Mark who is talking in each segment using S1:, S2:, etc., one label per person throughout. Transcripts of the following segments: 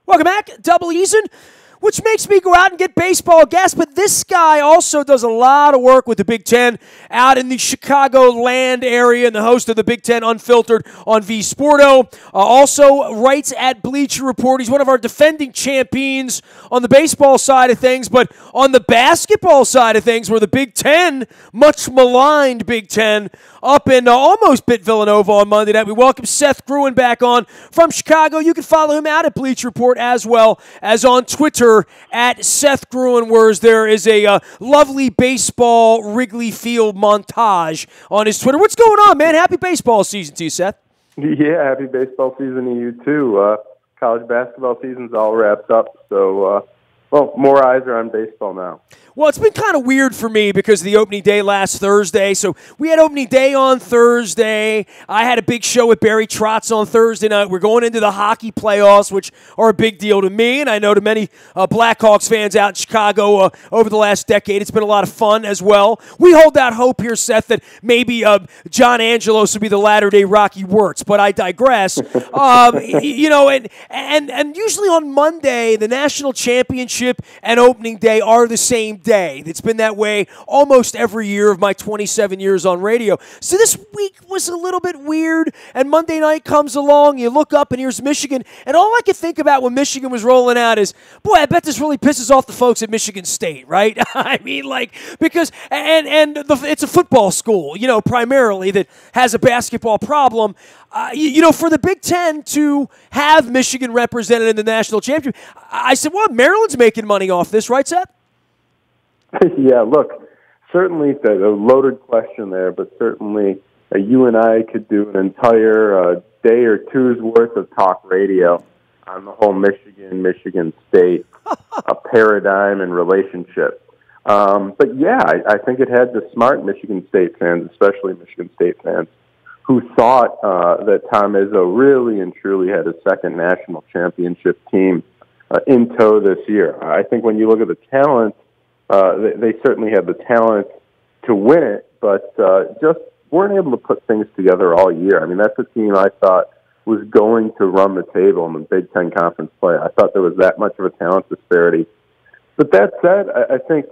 S1: Welcome back, Double Eason, which makes me go out and get baseball gas, but this guy also does a lot of work with the Big Ten out in the Chicagoland area, and the host of the Big Ten Unfiltered on V Sporto. Also writes at Bleacher Report. He's one of our defending champions on the baseball side of things, but on the basketball side of things, where the Big Ten, much maligned Big Ten, up and almost bit Villanova on Monday night. We welcome Seth Gruen back on from Chicago. You can follow him out at Bleacher Report as well as on Twitter at Seth Gruen, where there is a lovely baseball Wrigley Field montage on his Twitter. What's going on, man? Happy baseball season to you, Seth.
S2: Yeah, happy baseball season to you, too. College basketball season's all wrapped up, so, more eyes are on baseball now.
S1: Well, it's been kind of weird for me because of the opening day last Thursday. So we had opening day on Thursday. I had a big show with Barry Trotz on Thursday night. We're going into the hockey playoffs, which are a big deal to me, and I know to many Blackhawks fans out in Chicago over the last decade. It's been a lot of fun as well. We hold out hope here, Seth, that maybe John Angelos will be the latter-day Rocky Wirtz, but I digress. And usually on Monday, the national championship and opening day are the same day. It's been that way almost every year of my 27 years on radio. So this week was a little bit weird, and Monday night comes along, you look up, and here's Michigan, and all I could think about when Michigan was rolling out is, boy, I bet this really pisses off the folks at Michigan State, right? I mean, because it's a football school, primarily, that has a basketball problem. For the Big Ten to have Michigan represented in the national championship, I said, well, Maryland's making money off this, right, Seth?
S2: Yeah, look, certainly it's a loaded question there, but certainly you and I could do an entire day or two's worth of talk radio on the whole Michigan State paradigm and relationship. But yeah, I think it had the smart Michigan State fans, especially Michigan State fans, who thought that Tom Izzo really and truly had a second national championship team in tow this year. I think when you look at the talent, they certainly had the talent to win it, but just weren't able to put things together all year. I mean, that's a team I thought was going to run the table in the Big Ten Conference play. I thought there was that much of a talent disparity. But that said, I think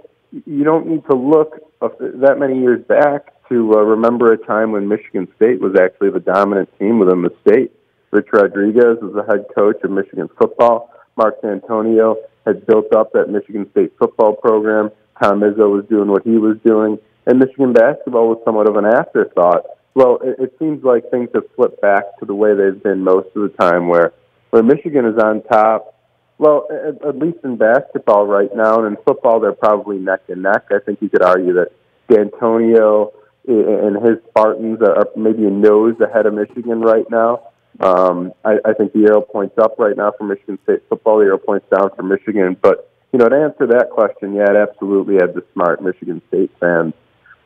S2: you don't need to look that many years back to remember a time when Michigan State was actually the dominant team within the state. Rich Rodriguez was the head coach of Michigan football. Mark D'Antonio had built up that Michigan State football program. Tom Izzo was doing what he was doing. And Michigan basketball was somewhat of an afterthought. Well, it seems like things have flipped back to the way they've been most of the time, where Michigan is on top. Well, at least in basketball right now, and in football they're probably neck and neck. I think you could argue that D'Antonio and his Spartans are maybe a nose ahead of Michigan right now. I think the arrow points up right now for Michigan State football. The arrow points down for Michigan. But, to answer that question, yeah, it absolutely had the smart Michigan State fans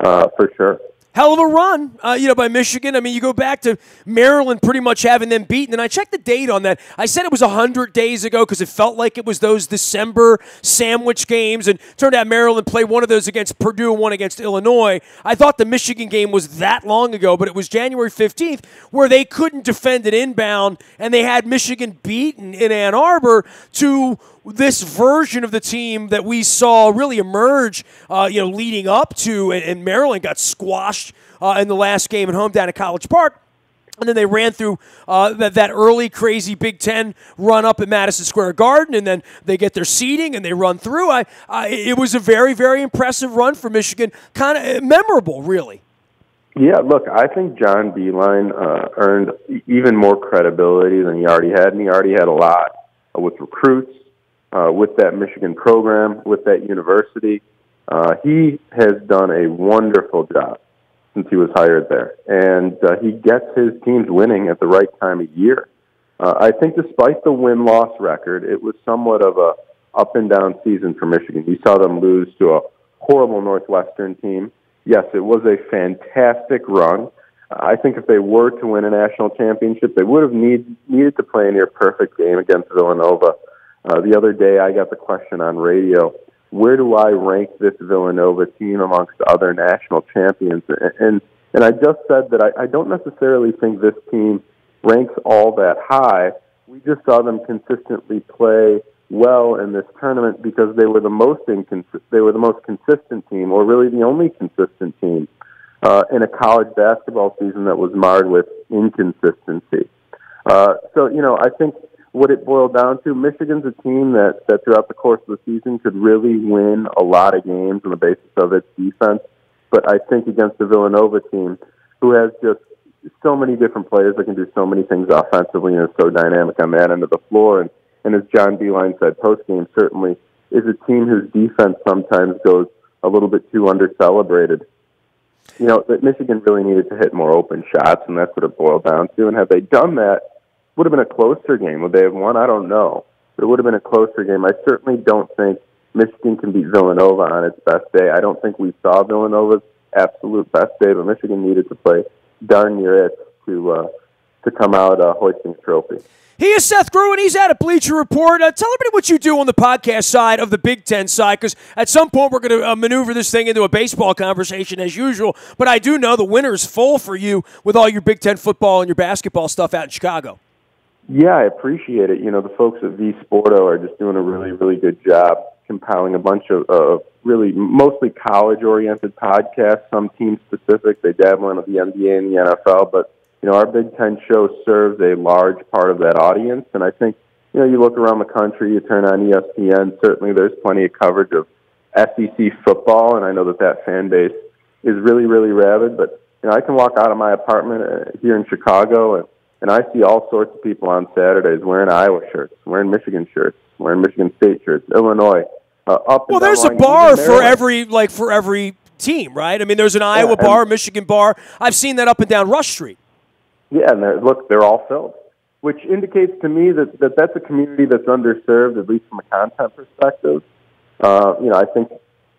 S2: for sure.
S1: Hell of a run, by Michigan. I mean, you go back to Maryland pretty much having them beaten, and I checked the date on that. I said it was 100 days ago because it felt like it was those December sandwich games, and turned out Maryland played one of those against Purdue and one against Illinois. I thought the Michigan game was that long ago, but it was January 15th where they couldn't defend it inbound, and they had Michigan beaten in Ann Arbor to this version of the team that we saw really emerge, leading up to, and Maryland got squashed in the last game at home down at College Park. And then they ran through that early crazy Big Ten run up at Madison Square Garden, and then they get their seeding and they run through. It was a very, very impressive run for Michigan, kind of memorable, really.
S2: Yeah, look, I think John Beilein earned even more credibility than he already had, and he already had a lot with recruits, with that Michigan program, with that university. He has done a wonderful job since he was hired there, and he gets his teams winning at the right time of year. I think despite the win-loss record, it was somewhat of a up-and-down season for Michigan. You saw them lose to a horrible Northwestern team. Yes, it was a fantastic run. I think if they were to win a national championship, they would have needed to play a near-perfect game against Villanova. The other day, I got the question on radio, where do I rank this Villanova team amongst other national champions? And I just said that I don't necessarily think this team ranks all that high. we just saw them consistently play well in this tournament because they were the most consistent team, or really the only consistent team in a college basketball season that was marred with inconsistency. So, I think what it boiled down to, Michigan's a team that throughout the course of the season could really win a lot of games on the basis of its defense. But I think against the Villanova team, who has just so many different players that can do so many things offensively and is so dynamic on that end of the floor, and as John Beeline said post-game, certainly is a team whose defense sometimes goes a little bit too under-celebrated. That Michigan really needed to hit more open shots, and that's what it boiled down to. And had they done that, it would have been a closer game. Would they have won? I don't know. But it would have been a closer game. I certainly don't think Michigan can beat Villanova on its best day. I don't think we saw Villanova's absolute best day, but Michigan needed to play darn near it to come out hoisting a trophy.
S1: He is Seth Gruen. He's at a Bleacher Report. Tell everybody what you do on the podcast side of the Big Ten side, because at some point we're going to maneuver this thing into a baseball conversation as usual. But I do know the winter's full for you with all your Big Ten football and your basketball stuff out in Chicago.
S2: Yeah, I appreciate it. The folks at V Sporto are just doing a really, really good job compiling a bunch of really mostly college-oriented podcasts, some team-specific. They dabble into the NBA and the NFL, but our Big Ten show serves a large part of that audience, and I think, you look around the country, you turn on ESPN, certainly there's plenty of coverage of SEC football, and I know that fan base is really, really rabid, but, I can walk out of my apartment here in Chicago, and I see all sorts of people on Saturdays wearing Iowa shirts, wearing Michigan shirts, wearing Michigan State shirts, Illinois, up and
S1: well,
S2: down
S1: there's a
S2: line,
S1: bar for every team, right? I mean, there's an Iowa bar, a Michigan bar. I've seen that up and down Rush Street.
S2: Yeah, and they're all filled, which indicates to me that that's a community that's underserved, at least from a content perspective. I think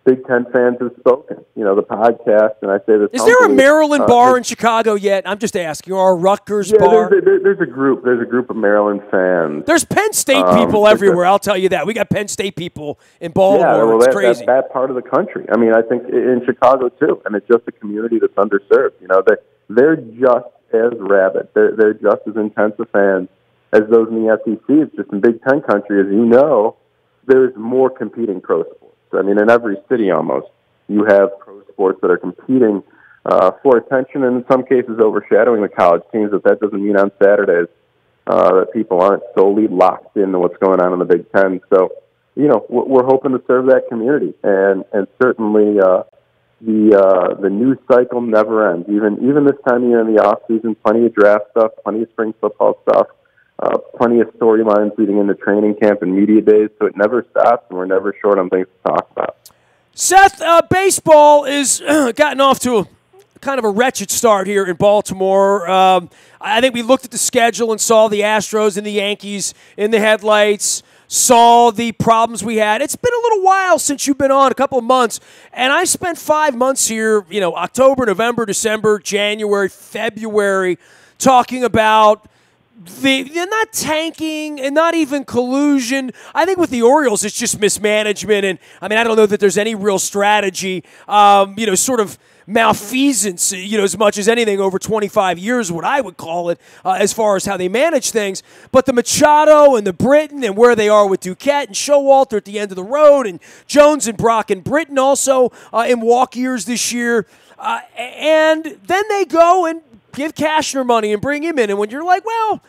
S2: Big Ten fans have spoken. The podcast, and I say this.
S1: Is there a Maryland bar in Chicago yet? I'm just asking. Or a Rutgers bar?
S2: There's a group. There's a group of Maryland fans.
S1: There's Penn State people everywhere. I'll tell you that. We got Penn State people in Baltimore.
S2: Yeah, well,
S1: it's crazy.
S2: That part of the country. I mean, I think in Chicago too, and it's just a community that's underserved. They're just as rabid. They're just as intense a fans as those in the SEC. It's just in Big Ten country, as you know, there's more competing pro sports. I mean, in every city almost, you have pro sports that are competing for attention, and in some cases overshadowing the college teams. But that doesn't mean on Saturdays that people aren't solely locked into what's going on in the Big Ten. So, we're hoping to serve that community, and certainly the news cycle never ends. Even this time of year in the off season, plenty of draft stuff, plenty of spring football stuff, plenty of storylines leading into training camp and media days. So it never stops, and we're never short on things to talk about.
S1: Seth, baseball is gotten off to a kind of a wretched start here in Baltimore. I think we looked at the schedule and saw the Astros and the Yankees in the headlights, saw the problems we had. It's been a little while since you've been on, a couple of months, and I spent 5 months here, October, November, December, January, February, talking about they're not tanking and not even collusion. I think with the Orioles, it's just mismanagement. And, I don't know that there's any real strategy, sort of malfeasance, as much as anything over 25 years, what I would call it, as far as how they manage things. But the Machado and the Britton and where they are with Duquette and Showalter at the end of the road, and Jones and Brock and Britton also in walk years this year. And then they go and give Cashner money and bring him in. And when you're like, well,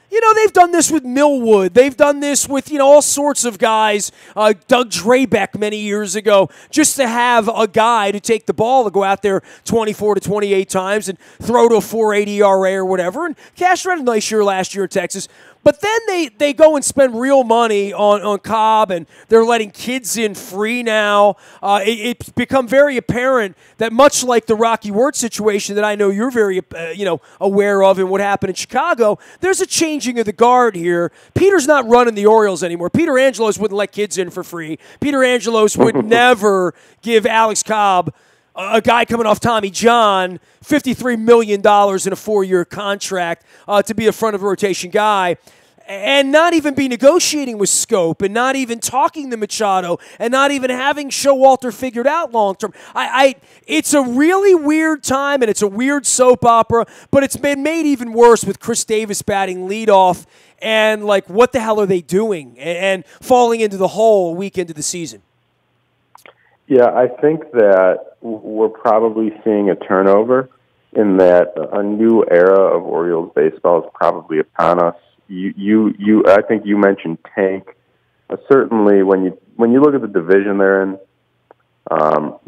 S1: they've done this with Millwood. They've done this with, all sorts of guys. Doug Drabeck many years ago, just to have a guy to take the ball to go out there 24 to 28 times and throw to a 4.80 ERA or whatever. And Cashner had a nice year last year in Texas. But then they go and spend real money on Cobb, and they're letting kids in free now. It's become very apparent that much like the Rocky Wirtz situation that I know you're very aware of and what happened in Chicago, there's a changing of the guard here. Peter's not running the Orioles anymore. Peter Angelos wouldn't let kids in for free. Peter Angelos would never give Alex Cobb, a guy coming off Tommy John, $53 million in a 4-year contract to be a front-of-rotation guy, and not even be negotiating with Scope, and not even talking to Machado, and not even having Showalter figured out long-term. It's a really weird time, and it's a weird soap opera, but it's been made even worse with Chris Davis batting leadoff. and like, what the hell are they doing? And falling into the hole a week into the season.
S2: Yeah, I think that we're probably seeing a turnover in that a new era of Orioles baseball is probably upon us. I think you mentioned tank. Certainly, when you look at the division they're in,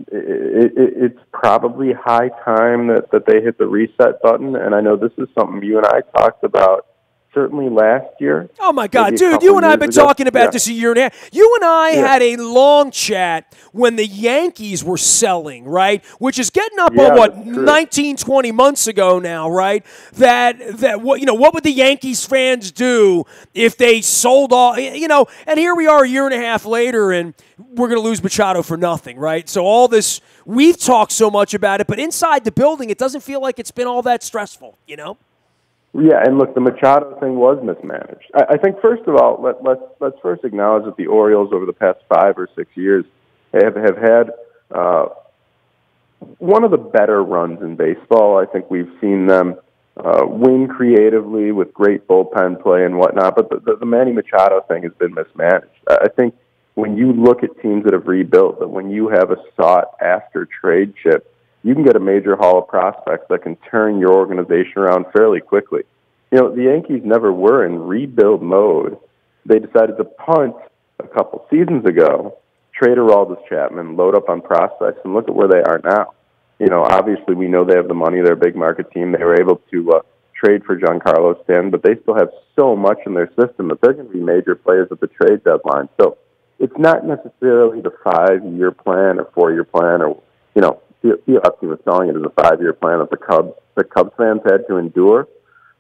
S2: it's probably high time that they hit the reset button. And I know this is something you and I talked about certainly last year.
S1: Oh, my God, dude, you and I have been talking about this a year and a half. You and I had a long chat when the Yankees were selling, right, which is getting up on, 19, 20 months ago now, right, that what would the Yankees fans do if they sold all, and here we are a year and a half later, and we're going to lose Machado for nothing, right? So all this, we've talked so much about it, but inside the building, it doesn't feel like it's been all that stressful,
S2: Yeah, and look, the Machado thing was mismanaged. I think, first of all, let's first acknowledge that the Orioles over the past 5 or 6 years have had one of the better runs in baseball. I think we've seen them win creatively with great bullpen play and whatnot, but the Manny Machado thing has been mismanaged. I think when you look at teams that have rebuilt, that when you have a sought-after trade chip, you can get a major haul of prospects that can turn your organization around fairly quickly. The Yankees never were in rebuild mode. They decided to punt a couple seasons ago, trade Aroldis Chapman, load up on prospects, and look at where they are now. Obviously we know they have the money. They're a big market team. They were able to trade for Giancarlo Stanton, but they still have so much in their system that they're going to be major players at the trade deadline. So it's not necessarily the 5-year plan or 4-year plan or, Epstein was selling it as a 5-year plan that the Cubs fans had to endure.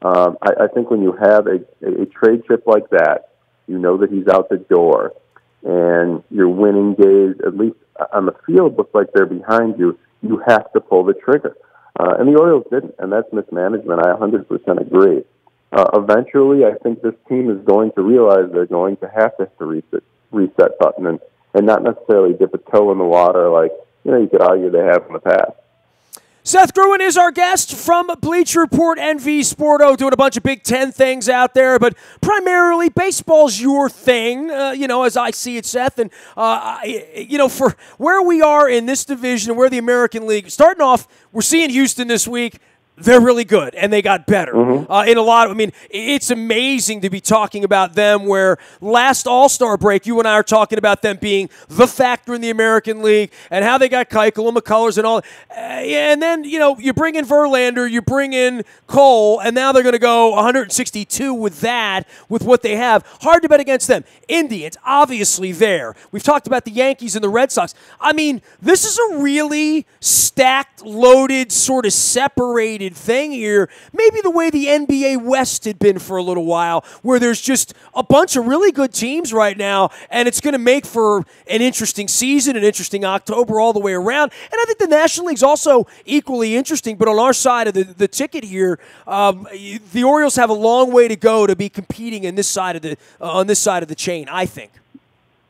S2: I think when you have a trade chip like that, you know that he's out the door, and your winning days, at least on the field, look like they're behind you. You have to pull the trigger. And the Orioles didn't, and that's mismanagement. I 100% agree. Eventually, I think this team is going to realize they're going to have to hit the reset button and not necessarily dip a toe in the water like, you could argue they have in the past.
S1: Seth Gruen is our guest from Bleacher Report, NV Sporto, doing a bunch of Big Ten things out there, but primarily baseball's your thing, as I see it, Seth. And, for where we are in this division, where the American League, starting off, we're seeing Houston this week. They're really good, and they got better. In a lot of, it's amazing to be talking about them where last All-Star break, you and I are talking about them being the factor in the American League and how they got Keuchel and McCullers and all. And then, you bring in Verlander, you bring in Cole, and now they're going to go 162 with that, with what they have. Hard to bet against them. Indians, obviously there. We've talked about the Yankees and the Red Sox. This is a really stacked, loaded, sort of separated thing here, maybe the way the NBA West had been for a little while, where there's just a bunch of really good teams right now, and it's going to make for an interesting season, an interesting October all the way around. And I think the National League's also equally interesting, but on our side of the ticket here, the Orioles have a long way to go to be competing in this side of the chain, I think.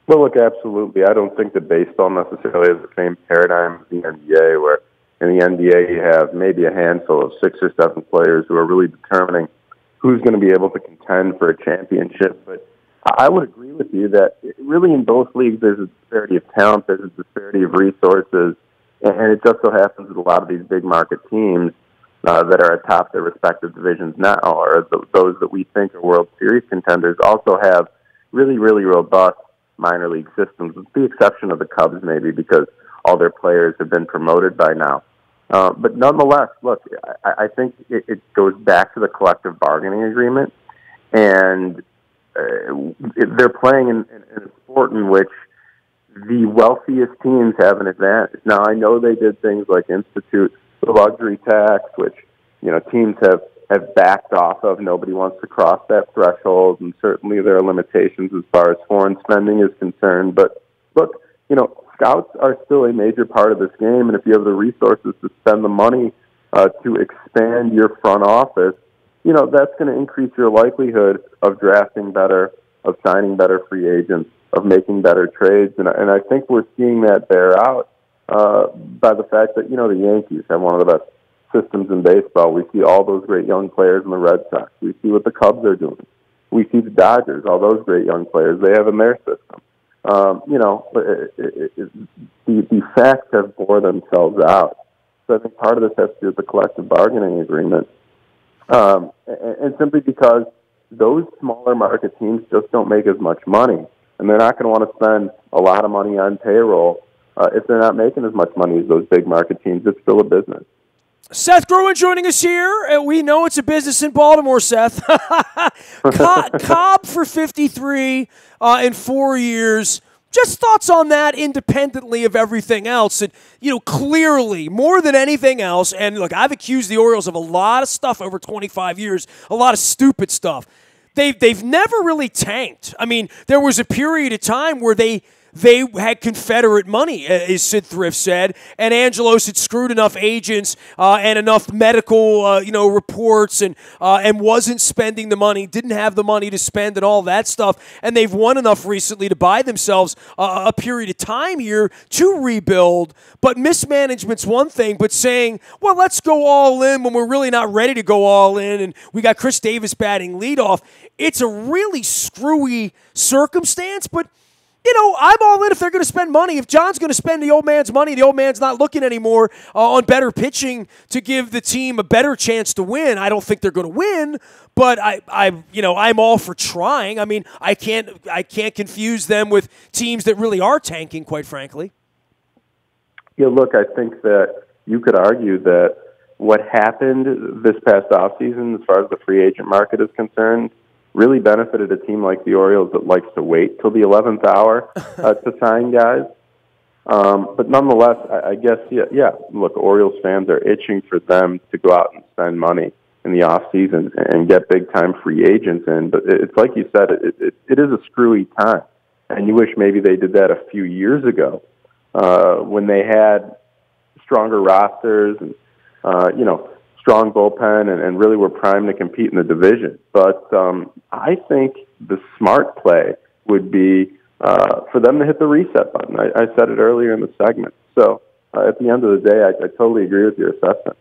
S2: Well, look, absolutely. I don't think that baseball necessarily has the same paradigm as the NBA, where in the NBA, you have maybe a handful of 6 or 7 players who are really determining who's going to be able to contend for a championship. But I would agree with you that really in both leagues, there's a disparity of talent, there's a disparity of resources, and it just so happens that a lot of these big market teams that are atop their respective divisions now, or those that we think are World Series contenders, also have really, really robust minor league systems, with the exception of the Cubs maybe, because all their players have been promoted by now. But nonetheless, look, I think it goes back to the collective bargaining agreement, and they're playing in a sport in which the wealthiest teams have an advantage. Now, I know they did things like institute the luxury tax, which teams have backed off of. Nobody wants to cross that threshold, and certainly there are limitations as far as foreign spending is concerned. But look, scouts are still a major part of this game, and if you have the resources to spend the money to expand your front office, that's going to increase your likelihood of drafting better, of signing better free agents, of making better trades. And I think we're seeing that bear out by the fact that, the Yankees have one of the best systems in baseball. We see all those great young players in the Red Sox. We see what the Cubs are doing. we see the Dodgers, all those great young players they have in their system. The facts have bore themselves out. So I think part of this has to do with the collective bargaining agreement. And simply because those smaller market teams just don't make as much money, and they're not going to want to spend a lot of money on payroll if they're not making as much money as those big market teams. It's still a business.
S1: Seth Gruen joining us here. We know it's a business in Baltimore, Seth. Cobb for 53 in 4 years. Just thoughts on that independently of everything else. And, clearly, more than anything else, and look, I've accused the Orioles of a lot of stuff over 25 years, a lot of stupid stuff. They've never really tanked. I mean, there was a period of time where they had Confederate money, as Sid Thrift said, and Angelos had screwed enough agents and enough medical, reports and wasn't spending the money, didn't have the money to spend and all that stuff, and they've won enough recently to buy themselves a period of time here to rebuild. But mismanagement's one thing, but saying, well, let's go all in when we're really not ready to go all in, and we got Chris Davis batting leadoff. It's a really screwy circumstance, but I'm all in if they're going to spend money. If John's going to spend the old man's money, the old man's not looking anymore on better pitching to give the team a better chance to win. I don't think they're going to win, but I'm all for trying. I mean, I can't confuse them with teams that really are tanking, quite frankly.
S2: Yeah, look, I think that you could argue that what happened this past offseason, as far as the free agent market is concerned, really benefited a team like the Orioles that likes to wait till the 11th hour to sign guys. But nonetheless, I guess, look, Orioles fans are itching for them to go out and spend money in the offseason and get big-time free agents in. But it's like you said, it is a screwy time. And you wish maybe they did that a few years ago when they had stronger rosters and, strong bullpen and really were primed to compete in the division. But I think the smart play would be for them to hit the reset button. I said it earlier in the segment. So at the end of the day, I totally agree with your assessment.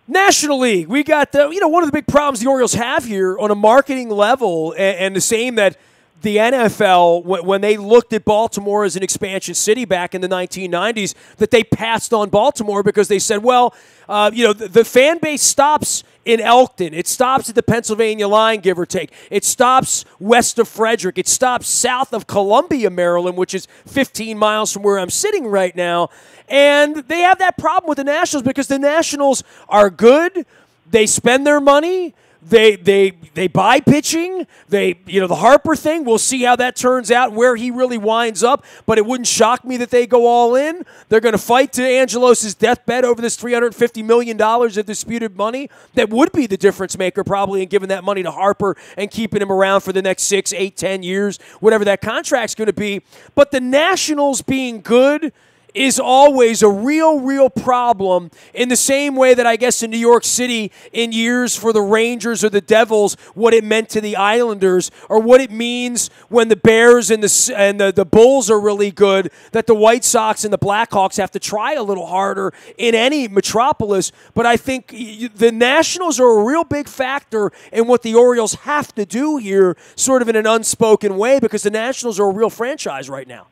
S1: National League, we got one of the big problems the Orioles have here on a marketing level, and the same that the NFL, when they looked at Baltimore as an expansion city back in the 1990s, that they passed on Baltimore because they said, well, the fan base stops in Elkton. It stops at the Pennsylvania line, give or take. It stops west of Frederick. It stops south of Columbia, Maryland, which is 15 miles from where I'm sitting right now. And they have that problem with the Nationals because the Nationals are good. They spend their money. They buy pitching. The Harper thing, we'll see how that turns out, where he really winds up, but it wouldn't shock me that they go all in. They're going to fight to Angelos' deathbed over this $350 million of disputed money. That would be the difference maker probably in giving that money to Harper and keeping him around for the next 6, 8, 10 years, whatever that contract's going to be. But the Nationals being good is always a real problem, in the same way that I guess in New York City in years for the Rangers or the Devils, what it meant to the Islanders, or what it means when the Bears and the Bulls are really good, that the White Sox and the Blackhawks have to try a little harder in any metropolis. But I think the Nationals are a real big factor in what the Orioles have to do here, sort of in an unspoken way, because the Nationals are a real franchise right now.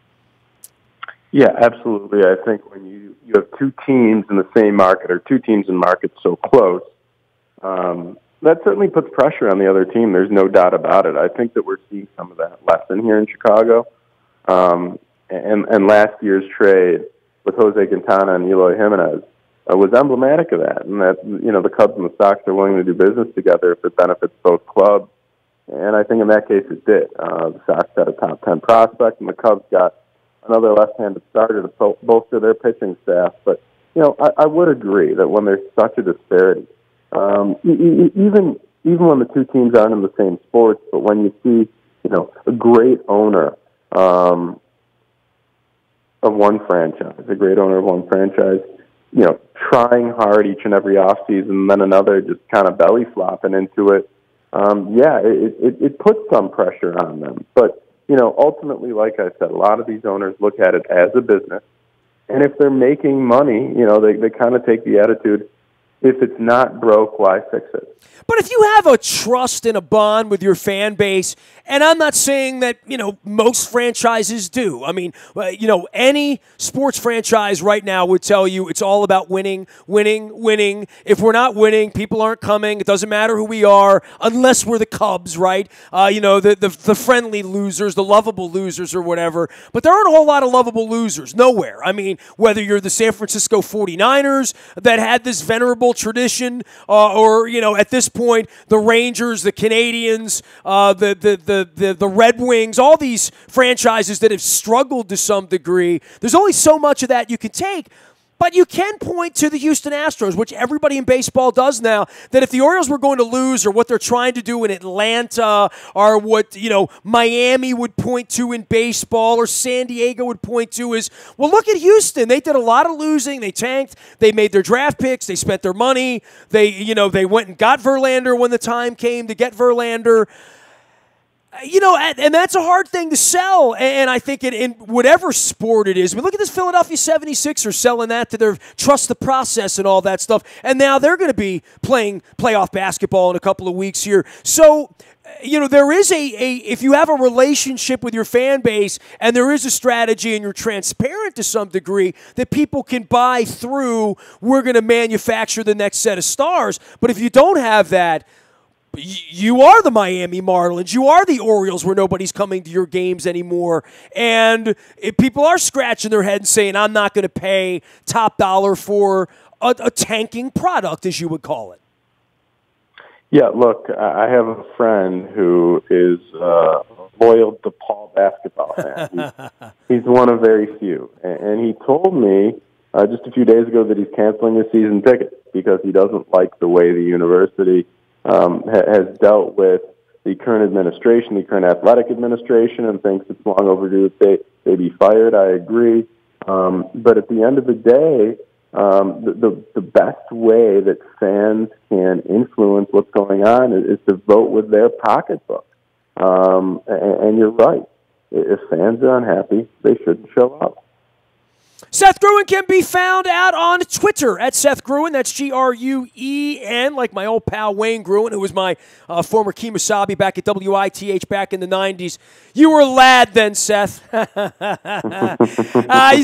S2: Yeah, absolutely. I think when you have two teams in the same market, or two teams in markets so close, that certainly puts pressure on the other team. There's no doubt about it. I think that we're seeing some of that lesson here in Chicago. And last year's trade with Jose Quintana and Eloy Jimenez was emblematic of that. And that, the Cubs and the Sox are willing to do business together if it benefits both clubs. And I think in that case it did. The Sox had a top 10 prospect, and the Cubs got another left-handed starter to bolster their pitching staff. But, I would agree that when there's such a disparity, even when the two teams aren't in the same sports, but when you see, a great owner of one franchise, trying hard each and every offseason, and then another just kind of belly flopping into it, it puts some pressure on them. But, ultimately, like I said, a lot of these owners look at it as a business. And if they're making money, they kind of take the attitude, if it's not broke, why fix it?
S1: But if you have a trust and a bond with your fan base, and I'm not saying that, most franchises do. I mean, any sports franchise right now would tell you it's all about winning, winning, winning. If we're not winning, people aren't coming. It doesn't matter who we are, unless we're the Cubs, right? The friendly losers, the lovable losers or whatever. But there aren't a whole lot of lovable losers, nowhere. I mean, whether you're the San Francisco 49ers that had this venerable tradition, or at this point, the Rangers, the Canadians, the Red Wings, all these franchises that have struggled to some degree. There's only so much of that you can take. But you can point to the Houston Astros, which everybody in baseball does now, that if the Orioles were going to lose, or what they're trying to do in Atlanta, or what, Miami would point to in baseball, or San Diego would point to is, well, look at Houston. They did a lot of losing. They tanked. They made their draft picks. They spent their money. They went and got Verlander when the time came to get Verlander. And that's a hard thing to sell. And I think in whatever sport it is, look at this Philadelphia 76ers selling that to their trust the process and all that stuff. And now they're going to be playing playoff basketball in a couple of weeks here. So, there is if you have a relationship with your fan base and there is a strategy and you're transparent to some degree that people can buy through, we're going to manufacture the next set of stars. But if you don't have that, you are the Miami Marlins. You are the Orioles where nobody's coming to your games anymore. And if people are scratching their head and saying, I'm not going to pay top dollar for a tanking product, as you would call it.
S2: Yeah, look, I have a friend who is a loyal DePaul basketball fan. He's one of very few. And he told me just a few days ago that he's canceling his season ticket because he doesn't like the way the university has dealt with the current administration, the current athletic administration, and thinks it's long overdue that they be fired. I agree. But at the end of the day, the best way that fans can influence what's going on is to vote with their pocketbook. And you're right. If fans are unhappy, they shouldn't show up.
S1: Seth Gruen can be found out on Twitter at Seth Gruen. That's Gruen, like my old pal Wayne Gruen, who was my former Kemosabe back at WITH back in the 90s. You were a lad then, Seth. He's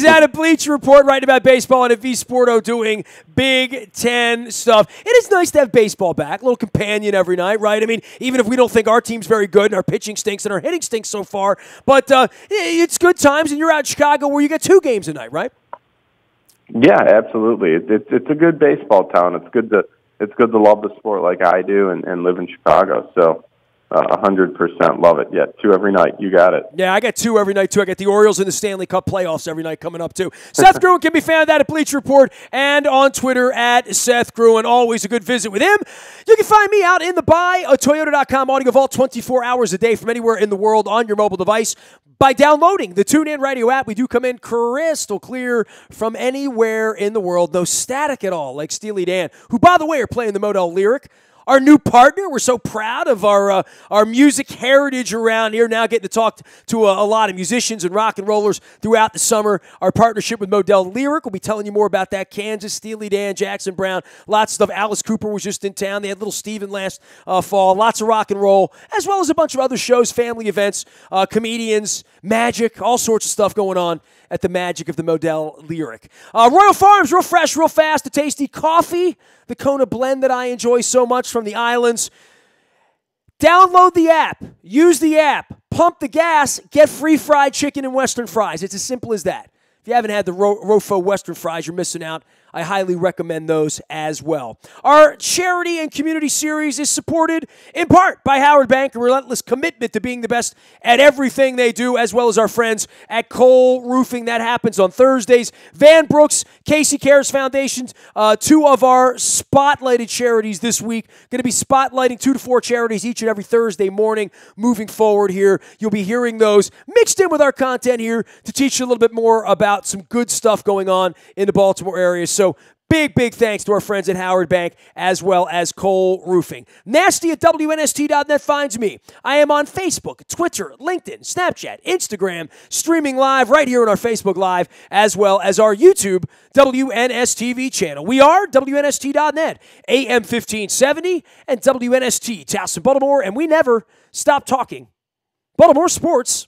S1: at a Bleacher Report writing about baseball and at V Sporto doing Big Ten stuff. It is nice to have baseball back, a little companion every night, right? I mean, even if we don't think our team's very good and our pitching stinks and our hitting stinks so far, but it's good times, and you're out in Chicago where you get 2 games a night, right?
S2: Yeah, absolutely. It's a good baseball town. It's good to love the sport like I do and live in Chicago. So 100% love it. Yeah, 2 every night. You got it.
S1: Yeah, I got 2 every night, too. I got the Orioles in the Stanley Cup playoffs every night coming up, too. Seth Gruen can be found at Bleacher Report and on Twitter at Seth Gruen. Always a good visit with him. You can find me out in the Buy, a Toyota.com audio vault 24 hours a day from anywhere in the world on your mobile device. By downloading the TuneIn Radio app, we do come in crystal clear from anywhere in the world. No static at all, like Steely Dan, who, by the way, are playing the Model Lyric. Our new partner, we're so proud of our music heritage around here, now getting to talk to a lot of musicians and rock and rollers throughout the summer. Our partnership with Model Lyric, we'll be telling you more about that. Kansas, Steely Dan, Jackson Brown, lots of stuff. Alice Cooper was just in town. They had Little Steven last fall. Lots of rock and roll, as well as a bunch of other shows, family events, comedians, magic, all sorts of stuff going on at the magic of the Model Lyric. Royal Farms, real fresh, real fast, a tasty coffee, the Kona blend that I enjoy so much from the islands. Download the app, use the app, pump the gas, get free fried chicken and Western fries. It's as simple as that. If you haven't had the Rofo Western fries, you're missing out. I highly recommend those as well. Our charity and community series is supported in part by Howard Bank, a relentless commitment to being the best at everything they do, as well as our friends at Cole Roofing. That happens on Thursdays. Van Brooks, Casey Cares Foundation, 2 of our spotlighted charities this week. Going to be spotlighting 2 to 4 charities each and every Thursday morning moving forward here. You'll be hearing those mixed in with our content here to teach you a little bit more about some good stuff going on in the Baltimore area. So Big thanks to our friends at Howard Bank as well as Cole Roofing. Nasty at WNST.net finds me. I am on Facebook, Twitter, LinkedIn, Snapchat, Instagram, streaming live right here on our Facebook Live as well as our YouTube WNSTV channel. We are WNST.net, AM 1570 and WNST, Towson, Baltimore, and we never stop talking Baltimore sports.